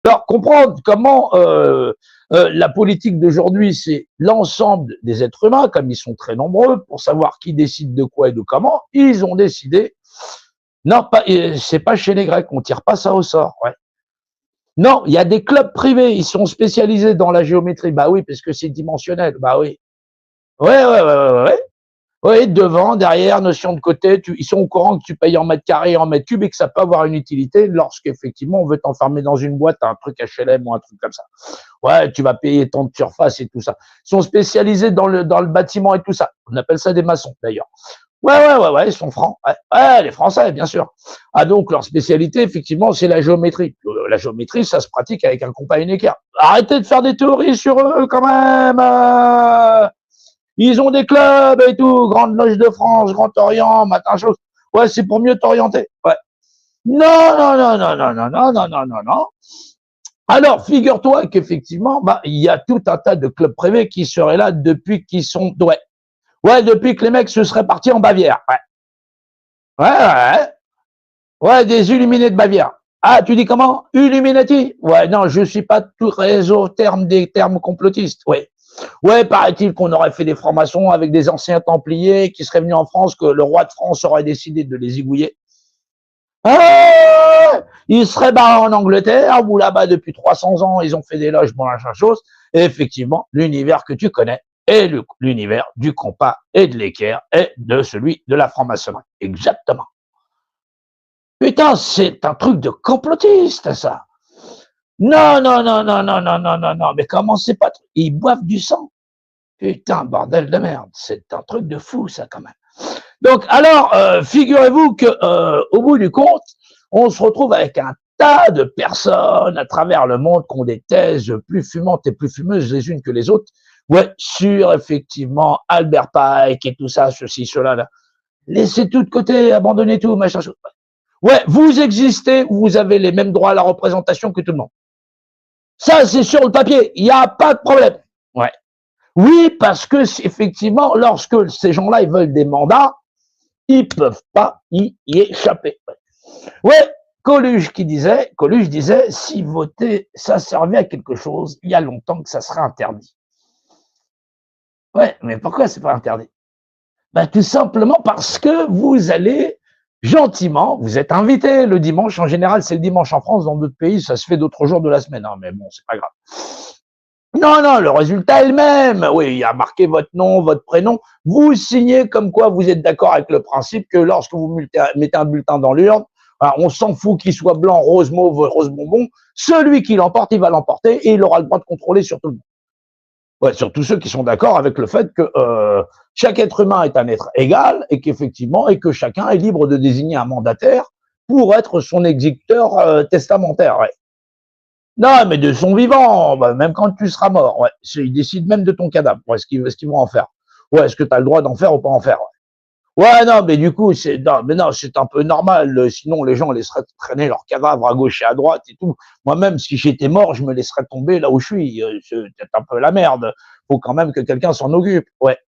Alors, comprendre comment la politique d'aujourd'hui, c'est l'ensemble des êtres humains, comme ils sont très nombreux, pour savoir qui décide de quoi et de comment, ils ont décidé, non, pas, c'est pas chez les Grecs, on tire pas ça au sort, ouais. Non, il y a des clubs privés, ils sont spécialisés dans la géométrie, bah oui, parce que c'est dimensionnel, bah oui. Ouais. Oui, devant, derrière, notion de côté, ils sont au courant que tu payes en mètres carrés et en mètres cubes et que ça peut avoir une utilité lorsqu'effectivement on veut t'enfermer dans une boîte, un truc HLM ou un truc comme ça. Ouais, tu vas payer tant de surface et tout ça. Ils sont spécialisés dans le bâtiment et tout ça. On appelle ça des maçons d'ailleurs. Ouais, ils sont francs. Ouais, les Français, bien sûr. Ah donc leur spécialité, effectivement, c'est la géométrie. La géométrie, ça se pratique avec un compas et une équerre. Arrêtez de faire des théories sur eux quand même. Ils ont des clubs et tout, Grande Loge de France, Grand Orient, matin chose. Ouais, c'est pour mieux t'orienter. Ouais. Non. Alors, figure-toi qu'effectivement, bah, il y a tout un tas de clubs privés qui seraient là depuis qu'ils sont, ouais, depuis que les mecs se seraient partis en Bavière. Ouais, des illuminés de Bavière. Ah, tu dis comment? Illuminati? Ouais, non, je suis pas tout réseau des termes complotistes. Ouais. Ouais, paraît-il qu'on aurait fait des francs-maçons avec des anciens templiers qui seraient venus en France, que le roi de France aurait décidé de les zigouiller. Ah, ils seraient barrés en Angleterre, où là-bas, depuis 300 ans, ils ont fait des loges pour machin chose. Et effectivement, l'univers que tu connais est l'univers du compas et de l'équerre et de celui de la franc-maçonnerie. Exactement. Putain, c'est un truc de complotiste, ça. Non, mais comment c'est pas... Ils boivent du sang. Putain, bordel de merde, c'est un truc de fou, ça, quand même. Donc, alors, figurez-vous que au bout du compte, on se retrouve avec un tas de personnes à travers le monde qui ont des thèses plus fumantes et plus fumeuses les unes que les autres. Ouais, sur, effectivement, Albert Pike et tout ça, ceci, cela, là. Laissez tout de côté, abandonnez tout, machin, chose. Ouais, vous existez, vous avez les mêmes droits à la représentation que tout le monde. Ça, c'est sur le papier, il n'y a pas de problème. Ouais. Oui, parce que effectivement, lorsque ces gens-là ils veulent des mandats, ils peuvent pas y échapper. Ouais, Coluche disait, si voter, ça servait à quelque chose, il y a longtemps que ça serait interdit. Ouais, mais pourquoi c'est pas interdit? Ben, tout simplement parce que vous allez gentiment, vous êtes invité le dimanche, en général c'est le dimanche en France, dans d'autres pays ça se fait d'autres jours de la semaine, hein, mais bon, c'est pas grave. Non, le résultat est le même. Oui, il y a marqué votre nom, votre prénom. Vous signez comme quoi vous êtes d'accord avec le principe que lorsque vous mettez un bulletin dans l'urne, on s'en fout qu'il soit blanc, rose mauve, rose bonbon. Celui qui l'emporte, il va l'emporter et il aura le droit de contrôler sur tout le monde. Ouais, sur tous ceux qui sont d'accord avec le fait que chaque être humain est un être égal et qu'effectivement, et que chacun est libre de désigner un mandataire pour être son exécuteur testamentaire. Ouais. Non, mais de son vivant, bah, même quand tu seras mort, ouais. Ils décident même de ton cadavre, ouais, ce qu'ils vont en faire. Ouais, est-ce que tu as le droit d'en faire ou pas en faire? Ouais, non, mais du coup, c'est un peu normal. Sinon, les gens laisseraient traîner leur cadavre à gauche et à droite et tout. Moi-même, si j'étais mort, je me laisserais tomber là où je suis. C'est peut-être un peu la merde. Faut quand même que quelqu'un s'en occupe. Ouais.